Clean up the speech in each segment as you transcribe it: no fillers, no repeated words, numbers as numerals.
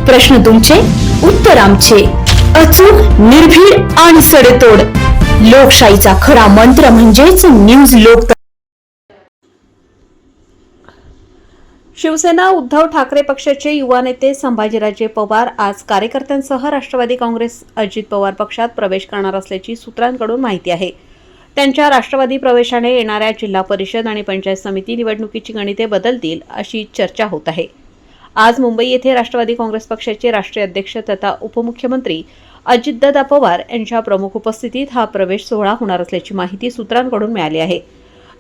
प्रश्न तुमचे, उत्तर आमचे. अचूक, निर्भीड आणि सडेतोड. लोकशाहीचा खरा मंत्र म्हणजेच न्यूज लोक. शिवसेना उद्धव ठाकरे पक्षाचे युवा नेते संभाजीराजे पवार आज कार्यकर्त्यांसह राष्ट्रवादी काँग्रेस अजित पवार पक्षात प्रवेश करणार असल्याची सूत्रांकडून माहिती आहे. त्यांच्या राष्ट्रवादी प्रवेशाने येणाऱ्या जिल्हा परिषद आणि पंचायत समिती निवडणुकीची गणिते बदलतील अशी चर्चा होत आहे. आज मुंबई येथे राष्ट्रवादी काँग्रेस पक्षाचे राष्ट्रीय अध्यक्ष तथा उपमुख्यमंत्री अजितदादा पवार यांच्या प्रमुख उपस्थितीत हा प्रवेश सोहळा होणार असल्याची माहिती सूत्रांकडून मिळाली आहे.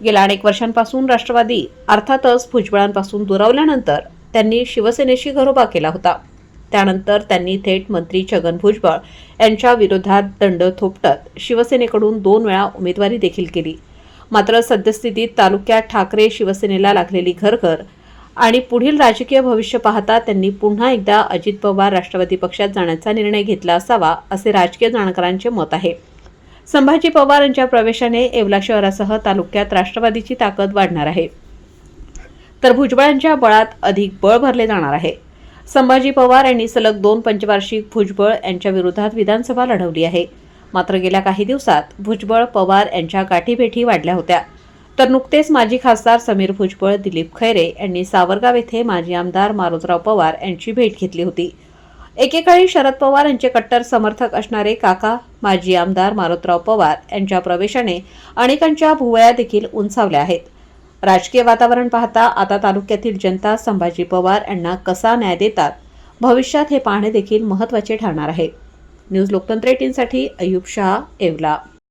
गेल्या अनेक वर्षांपासून राष्ट्रवादी अर्थातच भुजबळांपासून दुरावल्यानंतर त्यांनी शिवसेनेशी घरोबा केला होता. त्यानंतर त्यांनी थेट मंत्री छगन भुजबळ यांच्या विरोधात दंड थोपटत शिवसेनेकडून 2 वेळा उमेदवारी देखील केली. मात्र सद्यस्थितीत तालुक्यात ठाकरे शिवसेनेला लागलेली घरघर आणि पुढील राजकीय भविष्य पाहता त्यांनी पुन्हा एकदा अजित पवार राष्ट्रवादी पक्षात जाण्याचा निर्णय घेतला असावा असे राजकीय जाणकारांचे मत आहे. संभाजी पवार यांच्या प्रवेशाने येवला शहरासह तालुक्यात राष्ट्रवादीची ताकद वाढणार आहे, तर भुजबळांच्या बळात अधिक बळ भरले जाणार आहे. संभाजी पवार यांनी सलग 2 पंचवार्षिक भुजबळ यांच्या विरोधात विधानसभा लढवली आहे. मात्र गेल्या काही दिवसात भुजबळ पवार यांच्या गाठीभेटी वाढल्या होत्या. तर नुकतेच माजी खासदार समीर भुजबळ, दिलीप खैरे यांनी सावरगाव येथे माजी आमदार मारोतराव पवार यांची भेट घेतली होती. एकेकाळी शरद पवार यांचे कट्टर समर्थक असणारे काका माजी आमदार मारोतराव पवार यांच्या प्रवेशाने अनेकांच्या भुवया देखील उंचावल्या आहेत. राजकीय वातावरण पाहता आता तालुक्यातील जनता संभाजी पवार यांना कसा न्याय देतात, भविष्यात हे पाहणे देखील महत्त्वाचे ठरणार आहे. न्यूज लोकतंत्र 18 साठी अयुब शाह, येवला.